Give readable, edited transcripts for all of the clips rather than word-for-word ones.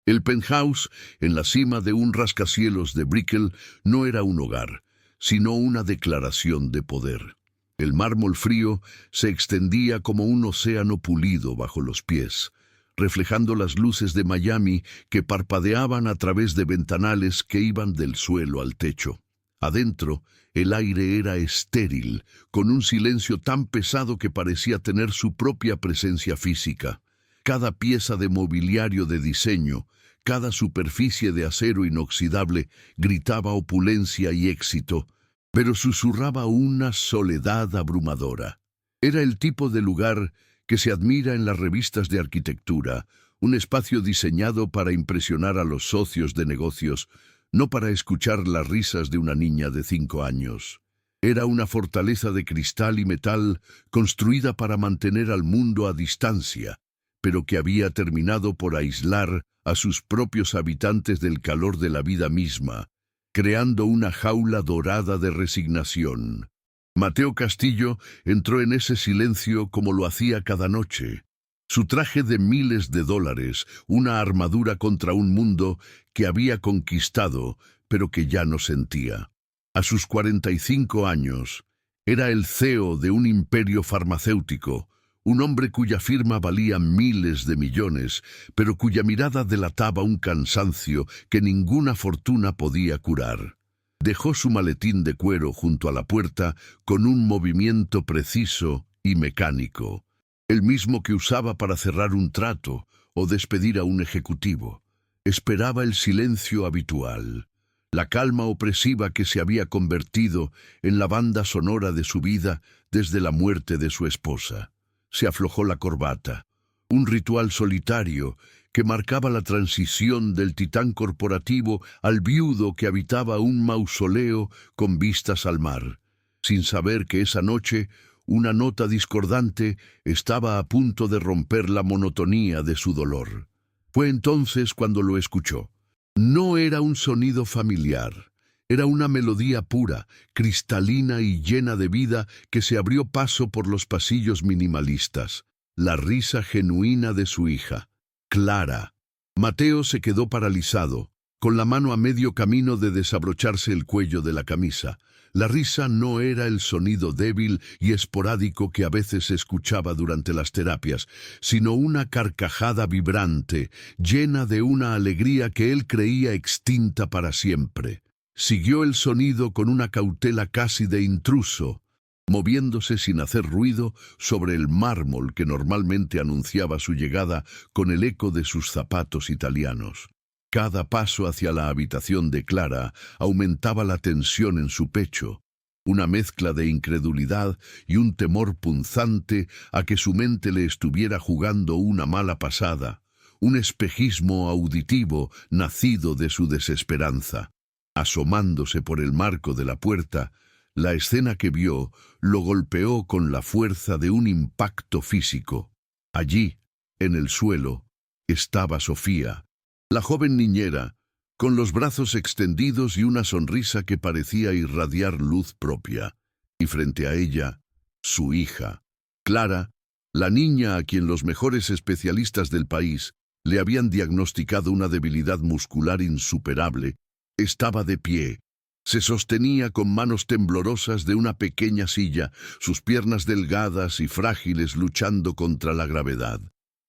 El penthouse, en la cima de un rascacielos de Brickell, no era un hogar, sino una declaración de poder. El mármol frío se extendía como un océano pulido bajo los pies, reflejando las luces de Miami que parpadeaban a través de ventanales que iban del suelo al techo. Adentro, el aire era estéril, con un silencio tan pesado que parecía tener su propia presencia física. Cada pieza de mobiliario de diseño, cada superficie de acero inoxidable gritaba opulencia y éxito, pero susurraba una soledad abrumadora. Era el tipo de lugar que se admira en las revistas de arquitectura, un espacio diseñado para impresionar a los socios de negocios, no para escuchar las risas de una niña de 5 años. Era una fortaleza de cristal y metal construida para mantener al mundo a distancia, pero que había terminado por aislar a sus propios habitantes del calor de la vida misma, creando una jaula dorada de resignación. Mateo Castillo entró en ese silencio como lo hacía cada noche. Su traje de miles de dólares, una armadura contra un mundo que había conquistado, pero que ya no sentía. A sus 45 años, era el CEO de un imperio farmacéutico, un hombre cuya firma valía miles de millones, pero cuya mirada delataba un cansancio que ninguna fortuna podía curar. Dejó su maletín de cuero junto a la puerta con un movimiento preciso y mecánico, el mismo que usaba para cerrar un trato o despedir a un ejecutivo. Esperaba el silencio habitual, la calma opresiva que se había convertido en la banda sonora de su vida desde la muerte de su esposa. Se aflojó la corbata, un ritual solitario que marcaba la transición del titán corporativo al viudo que habitaba un mausoleo con vistas al mar, sin saber que esa noche una nota discordante estaba a punto de romper la monotonía de su dolor. Fue entonces cuando lo escuchó. No era un sonido familiar. Era una melodía pura, cristalina y llena de vida que se abrió paso por los pasillos minimalistas. La risa genuina de su hija, Clara. Mateo se quedó paralizado, con la mano a medio camino de desabrocharse el cuello de la camisa. La risa no era el sonido débil y esporádico que a veces escuchaba durante las terapias, sino una carcajada vibrante, llena de una alegría que él creía extinta para siempre. Siguió el sonido con una cautela casi de intruso, moviéndose sin hacer ruido sobre el mármol que normalmente anunciaba su llegada con el eco de sus zapatos italianos. Cada paso hacia la habitación de Clara aumentaba la tensión en su pecho, una mezcla de incredulidad y un temor punzante a que su mente le estuviera jugando una mala pasada, un espejismo auditivo nacido de su desesperanza. Asomándose por el marco de la puerta, la escena que vio lo golpeó con la fuerza de un impacto físico. Allí, en el suelo, estaba Sofía, la joven niñera, con los brazos extendidos y una sonrisa que parecía irradiar luz propia. Y frente a ella, su hija, Clara, la niña a quien los mejores especialistas del país le habían diagnosticado una debilidad muscular insuperable, estaba de pie. Se sostenía con manos temblorosas de una pequeña silla, sus piernas delgadas y frágiles luchando contra la gravedad.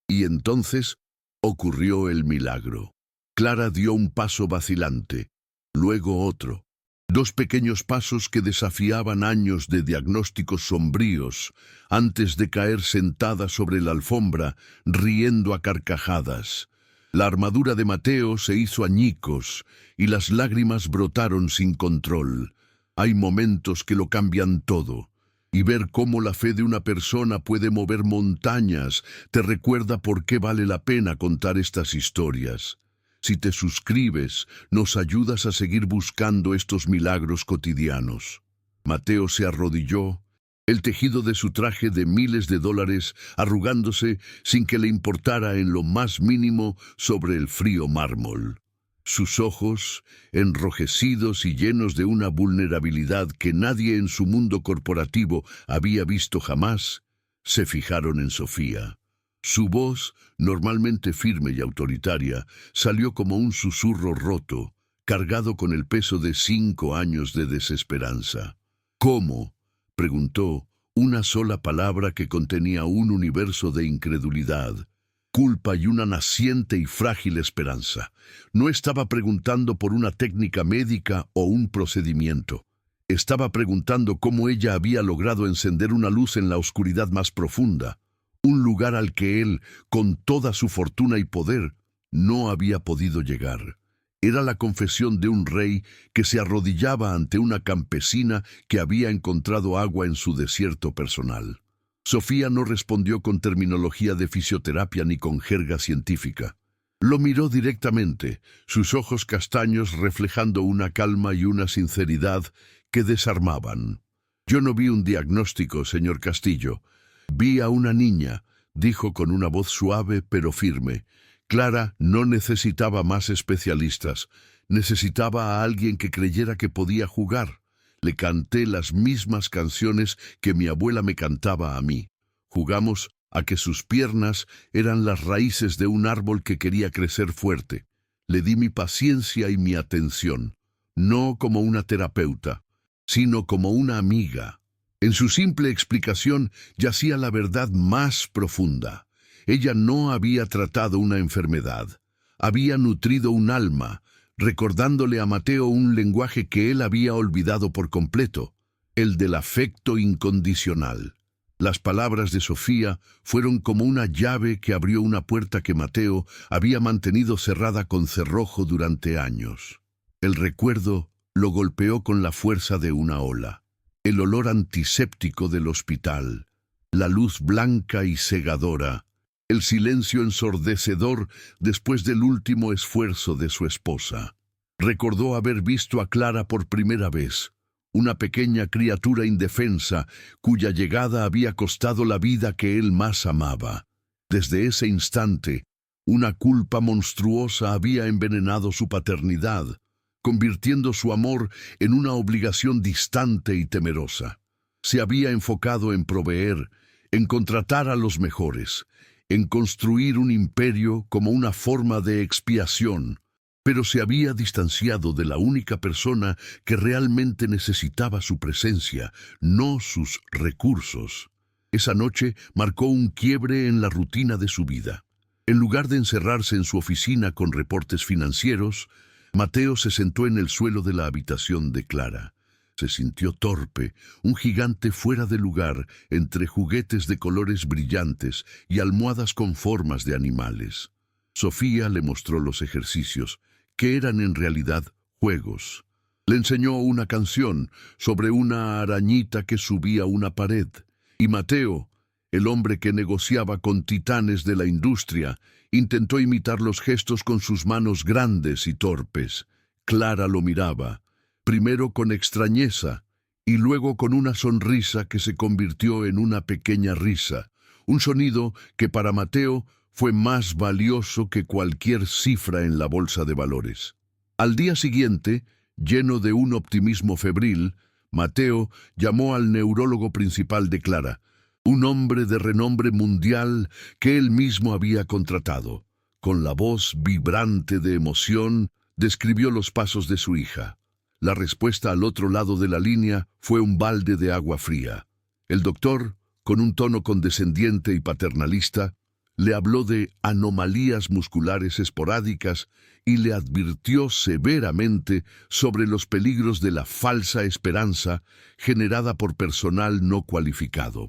Y entonces ocurrió el milagro. Clara dio un paso vacilante, luego otro. 2 pequeños pasos que desafiaban años de diagnósticos sombríos, antes de caer sentada sobre la alfombra, riendo a carcajadas. La armadura de Mateo se hizo añicos y las lágrimas brotaron sin control. Hay momentos que lo cambian todo, y ver cómo la fe de una persona puede mover montañas te recuerda por qué vale la pena contar estas historias. Si te suscribes, nos ayudas a seguir buscando estos milagros cotidianos. Mateo se arrodilló, el tejido de su traje de miles de dólares arrugándose sin que le importara en lo más mínimo sobre el frío mármol. Sus ojos, enrojecidos y llenos de una vulnerabilidad que nadie en su mundo corporativo había visto jamás, se fijaron en Sofía. Su voz, normalmente firme y autoritaria, salió como un susurro roto, cargado con el peso de 5 años de desesperanza. ¿Cómo?, preguntó, una sola palabra que contenía un universo de incredulidad, culpa y una naciente y frágil esperanza. No estaba preguntando por una técnica médica o un procedimiento. Estaba preguntando cómo ella había logrado encender una luz en la oscuridad más profunda, un lugar al que él, con toda su fortuna y poder, no había podido llegar. Era la confesión de un rey que se arrodillaba ante una campesina que había encontrado agua en su desierto personal. Sofía no respondió con terminología de fisioterapia ni con jerga científica. Lo miró directamente, sus ojos castaños reflejando una calma y una sinceridad que desarmaban. «Yo no vi un diagnóstico, señor Castillo. Vi a una niña», dijo con una voz suave pero firme. Clara no necesitaba más especialistas, necesitaba a alguien que creyera que podía jugar. Le canté las mismas canciones que mi abuela me cantaba a mí. Jugamos a que sus piernas eran las raíces de un árbol que quería crecer fuerte. Le di mi paciencia y mi atención, no como una terapeuta, sino como una amiga. En su simple explicación yacía la verdad más profunda. Ella no había tratado una enfermedad, había nutrido un alma, recordándole a Mateo un lenguaje que él había olvidado por completo, el del afecto incondicional. Las palabras de Sofía fueron como una llave que abrió una puerta que Mateo había mantenido cerrada con cerrojo durante años. El recuerdo lo golpeó con la fuerza de una ola. El olor antiséptico del hospital, la luz blanca y cegadora, el silencio ensordecedor después del último esfuerzo de su esposa. Recordó haber visto a Clara por primera vez, una pequeña criatura indefensa cuya llegada había costado la vida que él más amaba. Desde ese instante, una culpa monstruosa había envenenado su paternidad, convirtiendo su amor en una obligación distante y temerosa. Se había enfocado en proveer, en contratar a los mejores, en construir un imperio como una forma de expiación, pero se había distanciado de la única persona que realmente necesitaba su presencia, no sus recursos. Esa noche marcó un quiebre en la rutina de su vida. En lugar de encerrarse en su oficina con reportes financieros, Mateo se sentó en el suelo de la habitación de Clara. Se sintió torpe, un gigante fuera de lugar entre juguetes de colores brillantes y almohadas con formas de animales. Sofía le mostró los ejercicios, que eran en realidad juegos. Le enseñó una canción sobre una arañita que subía una pared, y Mateo, el hombre que negociaba con titanes de la industria, intentó imitar los gestos con sus manos grandes y torpes. Clara lo miraba, primero con extrañeza y luego con una sonrisa que se convirtió en una pequeña risa, un sonido que para Mateo fue más valioso que cualquier cifra en la bolsa de valores. Al día siguiente, lleno de un optimismo febril, Mateo llamó al neurólogo principal de Clara, un hombre de renombre mundial que él mismo había contratado. Con la voz vibrante de emoción, describió los pasos de su hija. La respuesta al otro lado de la línea fue un balde de agua fría. El doctor, con un tono condescendiente y paternalista, le habló de anomalías musculares esporádicas y le advirtió severamente sobre los peligros de la falsa esperanza generada por personal no cualificado.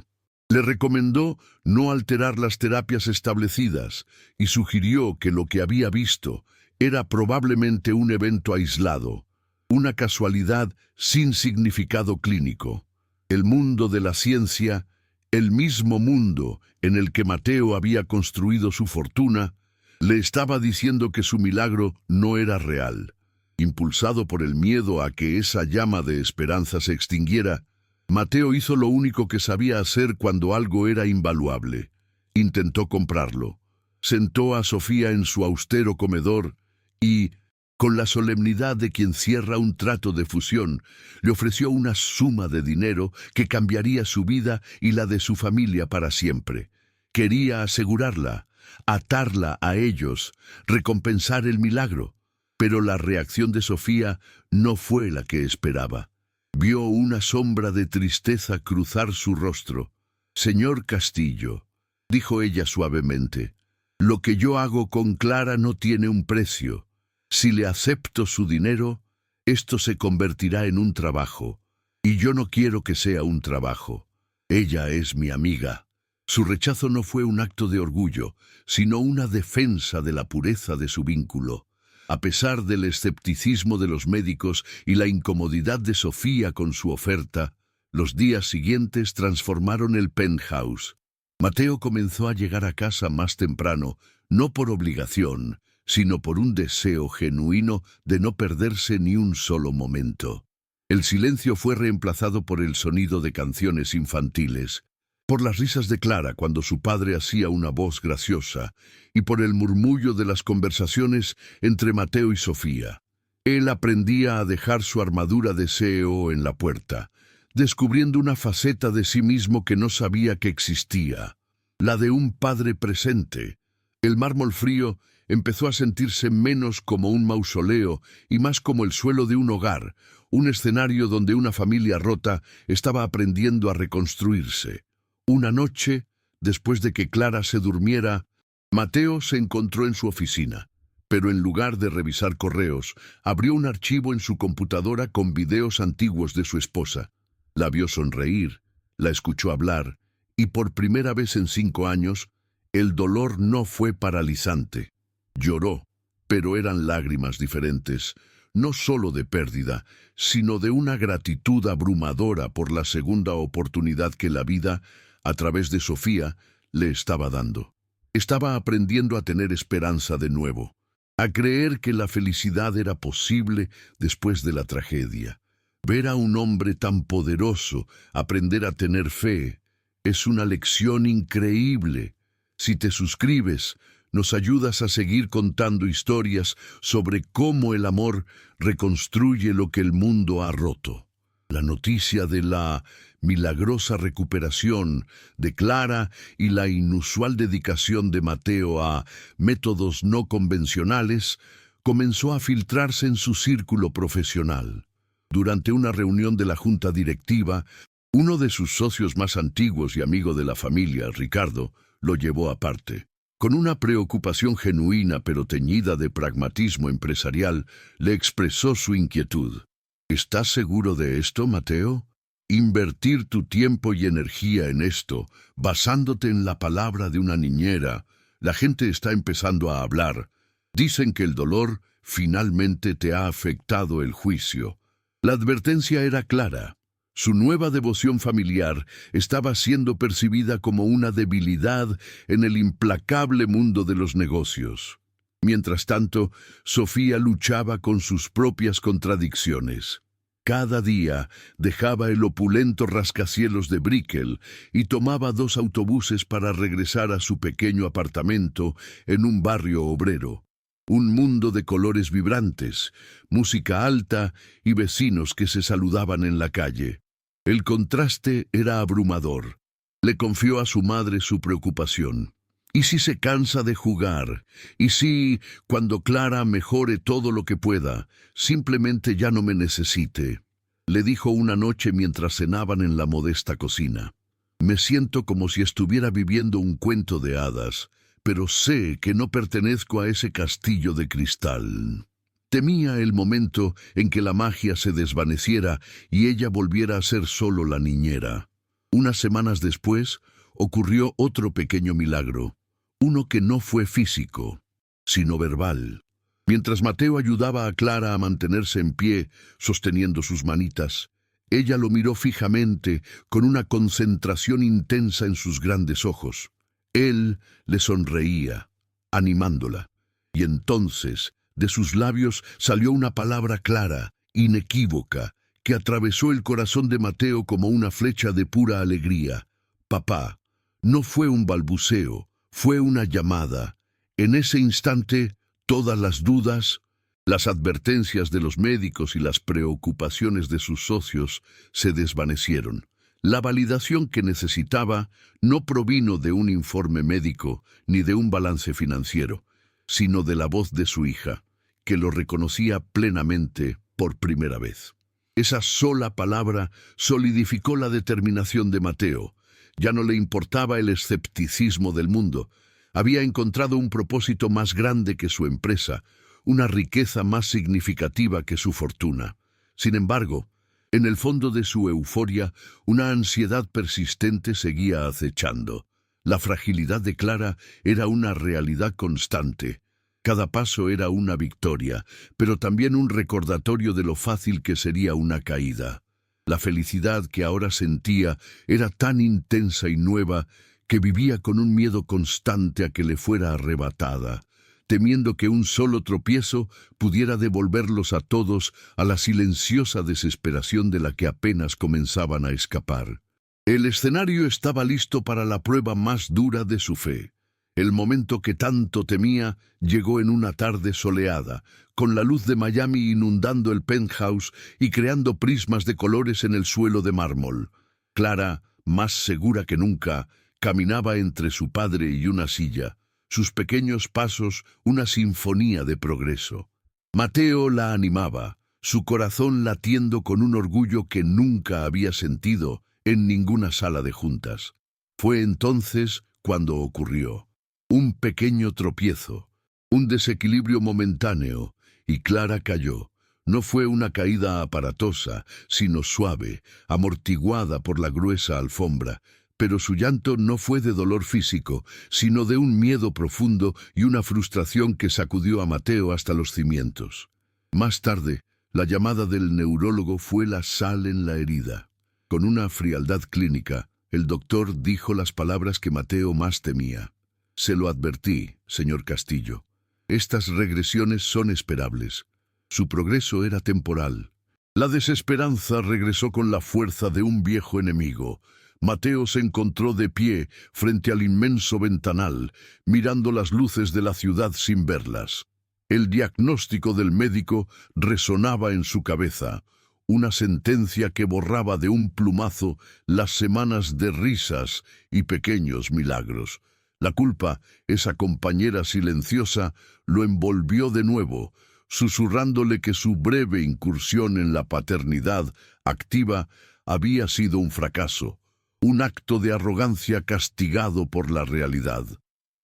Le recomendó no alterar las terapias establecidas y sugirió que lo que había visto era probablemente un evento aislado, una casualidad sin significado clínico. El mundo de la ciencia, el mismo mundo en el que Mateo había construido su fortuna, le estaba diciendo que su milagro no era real. Impulsado por el miedo a que esa llama de esperanza se extinguiera, Mateo hizo lo único que sabía hacer cuando algo era invaluable. Intentó comprarlo. Sentó a Sofía en su austero comedor y, con la solemnidad de quien cierra un trato de fusión, le ofreció una suma de dinero que cambiaría su vida y la de su familia para siempre. Quería asegurarla, atarla a ellos, recompensar el milagro. Pero la reacción de Sofía no fue la que esperaba. Vio una sombra de tristeza cruzar su rostro. «Señor Castillo», dijo ella suavemente, «lo que yo hago con Clara no tiene un precio. Si le acepto su dinero, esto se convertirá en un trabajo. Y yo no quiero que sea un trabajo. Ella es mi amiga». Su rechazo no fue un acto de orgullo, sino una defensa de la pureza de su vínculo. A pesar del escepticismo de los médicos y la incomodidad de Sofía con su oferta, los días siguientes transformaron el penthouse. Mateo comenzó a llegar a casa más temprano, no por obligación, sino por un deseo genuino de no perderse ni un solo momento. El silencio fue reemplazado por el sonido de canciones infantiles, por las risas de Clara cuando su padre hacía una voz graciosa, y por el murmullo de las conversaciones entre Mateo y Sofía. Él aprendía a dejar su armadura de CEO en la puerta, descubriendo una faceta de sí mismo que no sabía que existía, la de un padre presente. El mármol frío empezó a sentirse menos como un mausoleo y más como el suelo de un hogar, un escenario donde una familia rota estaba aprendiendo a reconstruirse. Una noche, después de que Clara se durmiera, Mateo se encontró en su oficina, pero en lugar de revisar correos, abrió un archivo en su computadora con videos antiguos de su esposa. La vio sonreír, la escuchó hablar, y por primera vez en 5 años, el dolor no fue paralizante. Lloró, pero eran lágrimas diferentes, no solo de pérdida, sino de una gratitud abrumadora por la segunda oportunidad que la vida, a través de Sofía, le estaba dando. Estaba aprendiendo a tener esperanza de nuevo, a creer que la felicidad era posible después de la tragedia. Ver a un hombre tan poderoso aprender a tener fe es una lección increíble. Si te suscribes, nos ayudas a seguir contando historias sobre cómo el amor reconstruye lo que el mundo ha roto. La noticia de la milagrosa recuperación de Clara y la inusual dedicación de Mateo a métodos no convencionales comenzó a filtrarse en su círculo profesional. Durante una reunión de la junta directiva, uno de sus socios más antiguos y amigo de la familia, Ricardo, lo llevó aparte. Con una preocupación genuina pero teñida de pragmatismo empresarial, le expresó su inquietud. ¿Estás seguro de esto, Mateo? Invertir tu tiempo y energía en esto, basándote en la palabra de una niñera. La gente está empezando a hablar. Dicen que el dolor finalmente te ha afectado el juicio. La advertencia era clara. Su nueva devoción familiar estaba siendo percibida como una debilidad en el implacable mundo de los negocios. Mientras tanto, Sofía luchaba con sus propias contradicciones. Cada día dejaba el opulento rascacielos de Brickell y tomaba 2 autobuses para regresar a su pequeño apartamento en un barrio obrero. Un mundo de colores vibrantes, música alta y vecinos que se saludaban en la calle. El contraste era abrumador. Le confió a su madre su preocupación. ¿Y si se cansa de jugar? ¿Y si, cuando Clara mejore todo lo que pueda, simplemente ya no me necesite? Le dijo una noche mientras cenaban en la modesta cocina. Me siento como si estuviera viviendo un cuento de hadas, pero sé que no pertenezco a ese castillo de cristal. Temía el momento en que la magia se desvaneciera y ella volviera a ser solo la niñera. Unas semanas después, ocurrió otro pequeño milagro. Uno que no fue físico, sino verbal. Mientras Mateo ayudaba a Clara a mantenerse en pie, sosteniendo sus manitas, ella lo miró fijamente, con una concentración intensa en sus grandes ojos. Él le sonreía, animándola, y entonces, de sus labios salió una palabra clara, inequívoca, que atravesó el corazón de Mateo como una flecha de pura alegría. Papá. No fue un balbuceo. Fue una llamada. En ese instante, todas las dudas, las advertencias de los médicos y las preocupaciones de sus socios se desvanecieron. La validación que necesitaba no provino de un informe médico ni de un balance financiero, sino de la voz de su hija, que lo reconocía plenamente por primera vez. Esa sola palabra solidificó la determinación de Mateo. Ya no le importaba el escepticismo del mundo. Había encontrado un propósito más grande que su empresa, una riqueza más significativa que su fortuna. Sin embargo, en el fondo de su euforia, una ansiedad persistente seguía acechando. La fragilidad de Clara era una realidad constante. Cada paso era una victoria, pero también un recordatorio de lo fácil que sería una caída. La felicidad que ahora sentía era tan intensa y nueva que vivía con un miedo constante a que le fuera arrebatada, temiendo que un solo tropiezo pudiera devolverlos a todos a la silenciosa desesperación de la que apenas comenzaban a escapar. El escenario estaba listo para la prueba más dura de su fe. El momento que tanto temía llegó en una tarde soleada, con la luz de Miami inundando el penthouse y creando prismas de colores en el suelo de mármol. Clara, más segura que nunca, caminaba entre su padre y una silla, sus pequeños pasos una sinfonía de progreso. Mateo la animaba, su corazón latiendo con un orgullo que nunca había sentido en ninguna sala de juntas. Fue entonces cuando ocurrió. Un pequeño tropiezo, un desequilibrio momentáneo, y Clara cayó. No fue una caída aparatosa, sino suave, amortiguada por la gruesa alfombra, pero su llanto no fue de dolor físico, sino de un miedo profundo y una frustración que sacudió a Mateo hasta los cimientos. Más tarde, la llamada del neurólogo fue la sal en la herida. Con una frialdad clínica, el doctor dijo las palabras que Mateo más temía. Se lo advertí, señor Castillo. Estas regresiones son esperables. Su progreso era temporal. La desesperanza regresó con la fuerza de un viejo enemigo. Mateo se encontró de pie frente al inmenso ventanal, mirando las luces de la ciudad sin verlas. El diagnóstico del médico resonaba en su cabeza, una sentencia que borraba de un plumazo las semanas de risas y pequeños milagros. La culpa, esa compañera silenciosa, lo envolvió de nuevo, susurrándole que su breve incursión en la paternidad activa había sido un fracaso, un acto de arrogancia castigado por la realidad.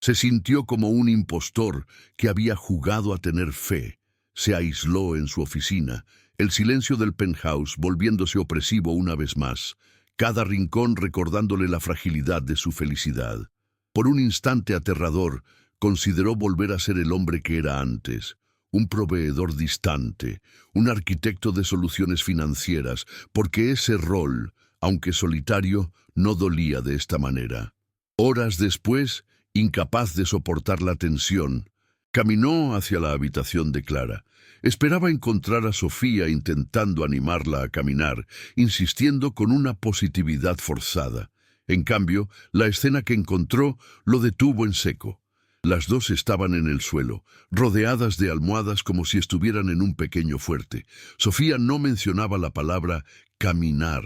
Se sintió como un impostor que había jugado a tener fe. Se aisló en su oficina, el silencio del penthouse volviéndose opresivo una vez más, cada rincón recordándole la fragilidad de su felicidad. Por un instante aterrador, consideró volver a ser el hombre que era antes, un proveedor distante, un arquitecto de soluciones financieras, porque ese rol, aunque solitario, no dolía de esta manera. Horas después, incapaz de soportar la tensión, caminó hacia la habitación de Clara. Esperaba encontrar a Sofía intentando animarla a caminar, insistiendo con una positividad forzada. En cambio, la escena que encontró lo detuvo en seco. Las dos estaban en el suelo, rodeadas de almohadas como si estuvieran en un pequeño fuerte. Sofía no mencionaba la palabra caminar.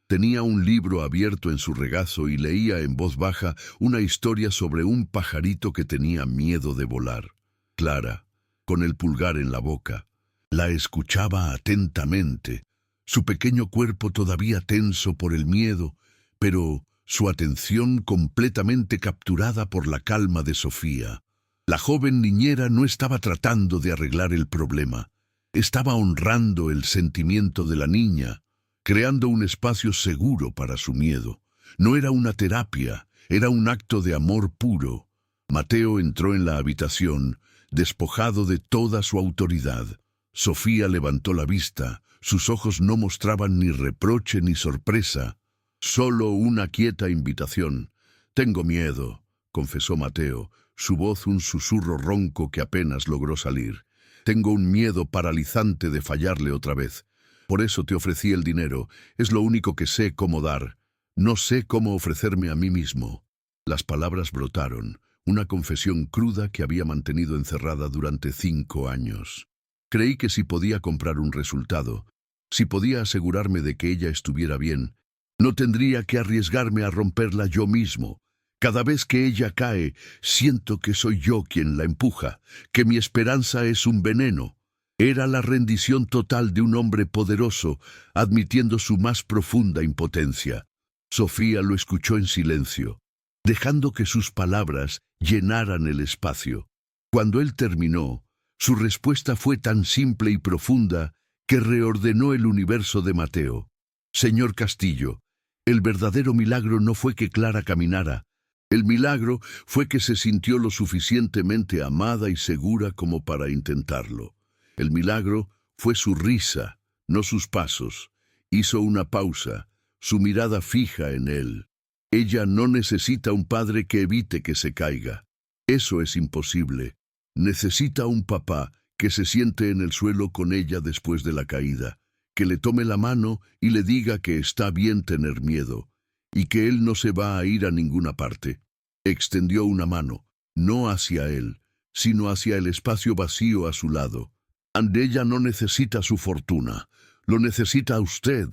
Tenía un libro abierto en su regazo y leía en voz baja una historia sobre un pajarito que tenía miedo de volar. Clara, con el pulgar en la boca, la escuchaba atentamente, su pequeño cuerpo todavía tenso por el miedo, pero su atención completamente capturada por la calma de Sofía. La joven niñera no estaba tratando de arreglar el problema, estaba honrando el sentimiento de la niña, creando un espacio seguro para su miedo. No era una terapia, era un acto de amor puro. Mateo entró en la habitación, despojado de toda su autoridad. Sofía levantó la vista, sus ojos no mostraban ni reproche ni sorpresa, solo una quieta invitación. «Tengo miedo», confesó Mateo, su voz un susurro ronco que apenas logró salir. «Tengo un miedo paralizante de fallarle otra vez. Por eso te ofrecí el dinero. Es lo único que sé cómo dar. No sé cómo ofrecerme a mí mismo». Las palabras brotaron, una confesión cruda que había mantenido encerrada durante 5 años. Creí que si podía comprar un resultado, si podía asegurarme de que ella estuviera bien, No tendría que arriesgarme a romperla yo mismo. Cada vez que ella cae, siento que soy yo quien la empuja, que mi esperanza es un veneno. Era la rendición total de un hombre poderoso, admitiendo su más profunda impotencia. Sofía lo escuchó en silencio, dejando que sus palabras llenaran el espacio. Cuando él terminó, su respuesta fue tan simple y profunda que reordenó el universo de Mateo. Señor Castillo, el verdadero milagro no fue que Clara caminara. El milagro fue que se sintió lo suficientemente amada y segura como para intentarlo. El milagro fue su risa, no sus pasos. Hizo una pausa, su mirada fija en él. Ella no necesita un padre que evite que se caiga. Eso es imposible. Necesita un papá que se siente en el suelo con ella después de la caída, que le tome la mano y le diga que está bien tener miedo, y que él no se va a ir a ninguna parte. Extendió una mano, no hacia él, sino hacia el espacio vacío a su lado. Ella no necesita su fortuna, lo necesita a usted.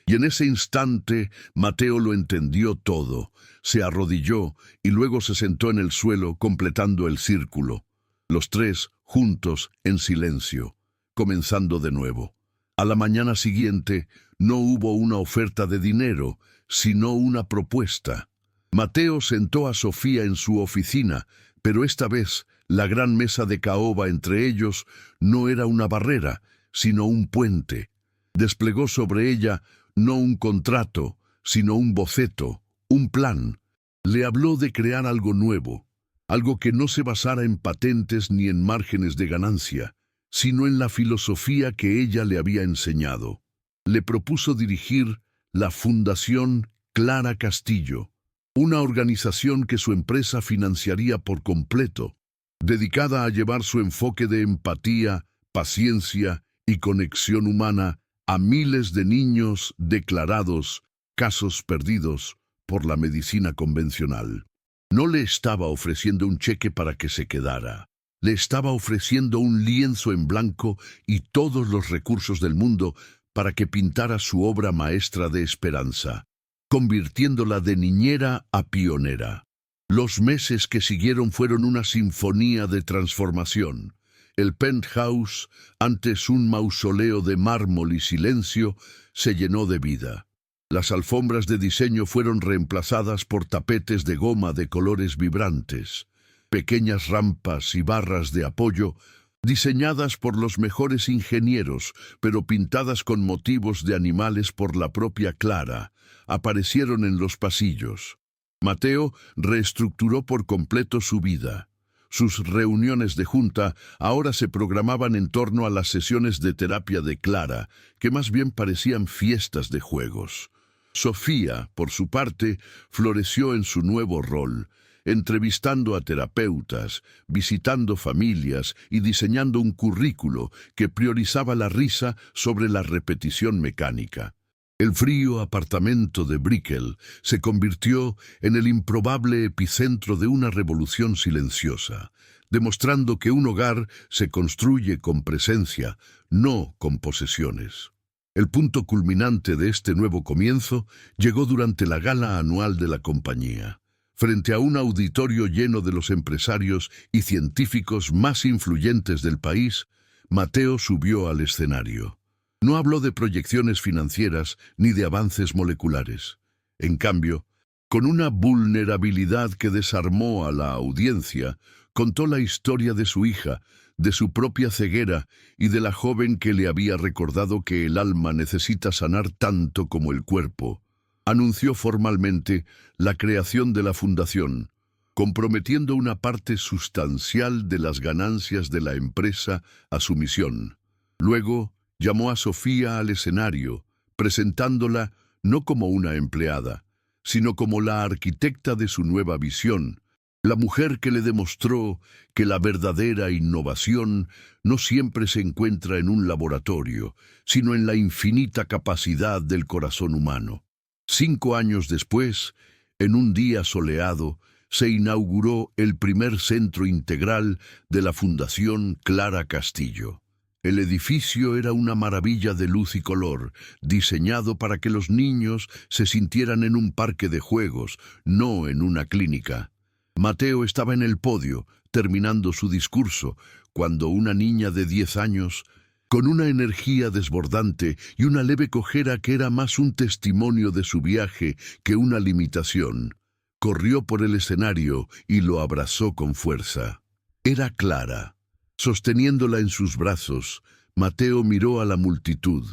Y en ese instante Mateo lo entendió todo, se arrodilló y luego se sentó en el suelo completando el círculo. Los tres, juntos, en silencio, comenzando de nuevo. A la mañana siguiente no hubo una oferta de dinero, sino una propuesta. Mateo sentó a Sofía en su oficina, pero esta vez la gran mesa de caoba entre ellos no era una barrera, sino un puente. Desplegó sobre ella no un contrato, sino un boceto, un plan. Le habló de crear algo nuevo, algo que no se basara en patentes ni en márgenes de ganancia, sino en la filosofía que ella le había enseñado. Le propuso dirigir la Fundación Clara Castillo, una organización que su empresa financiaría por completo, dedicada a llevar su enfoque de empatía, paciencia y conexión humana a miles de niños declarados casos perdidos por la medicina convencional. No le estaba ofreciendo un cheque para que se quedara. Le estaba ofreciendo un lienzo en blanco y todos los recursos del mundo para que pintara su obra maestra de esperanza, convirtiéndola de niñera a pionera. Los meses que siguieron fueron una sinfonía de transformación. El penthouse, antes un mausoleo de mármol y silencio, se llenó de vida. Las alfombras de diseño fueron reemplazadas por tapetes de goma de colores vibrantes, pequeñas rampas y barras de apoyo, diseñadas por los mejores ingenieros, pero pintadas con motivos de animales por la propia Clara, aparecieron en los pasillos. Mateo reestructuró por completo su vida. Sus reuniones de junta ahora se programaban en torno a las sesiones de terapia de Clara, que más bien parecían fiestas de juegos. Sofía, por su parte, floreció en su nuevo rol, entrevistando a terapeutas, visitando familias y diseñando un currículo que priorizaba la risa sobre la repetición mecánica. El frío apartamento de Brickell se convirtió en el improbable epicentro de una revolución silenciosa, demostrando que un hogar se construye con presencia, no con posesiones. El punto culminante de este nuevo comienzo llegó durante la gala anual de la compañía. Frente a un auditorio lleno de los empresarios y científicos más influyentes del país, Mateo subió al escenario. No habló de proyecciones financieras ni de avances moleculares. En cambio, con una vulnerabilidad que desarmó a la audiencia, contó la historia de su hija, de su propia ceguera y de la joven que le había recordado que el alma necesita sanar tanto como el cuerpo. Anunció formalmente la creación de la fundación, comprometiendo una parte sustancial de las ganancias de la empresa a su misión. Luego, llamó a Sofía al escenario, presentándola no como una empleada, sino como la arquitecta de su nueva visión, la mujer que le demostró que la verdadera innovación no siempre se encuentra en un laboratorio, sino en la infinita capacidad del corazón humano. 5 años después, en un día soleado, se inauguró el primer centro integral de la Fundación Clara Castillo. El edificio era una maravilla de luz y color, diseñado para que los niños se sintieran en un parque de juegos, no en una clínica. Mateo estaba en el podio, terminando su discurso, cuando una niña de 10 años, con una energía desbordante y una leve cojera que era más un testimonio de su viaje que una limitación, corrió por el escenario y lo abrazó con fuerza. Era Clara. Sosteniéndola en sus brazos, Mateo miró a la multitud,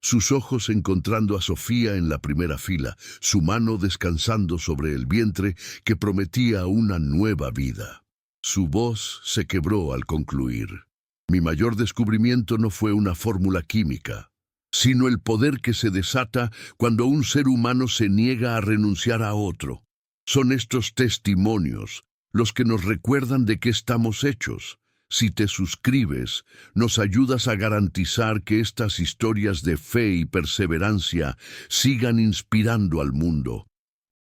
sus ojos encontrando a Sofía en la primera fila, su mano descansando sobre el vientre que prometía una nueva vida. Su voz se quebró al concluir. Mi mayor descubrimiento no fue una fórmula química, sino el poder que se desata cuando un ser humano se niega a renunciar a otro. Son estos testimonios los que nos recuerdan de qué estamos hechos. Si te suscribes, nos ayudas a garantizar que estas historias de fe y perseverancia sigan inspirando al mundo.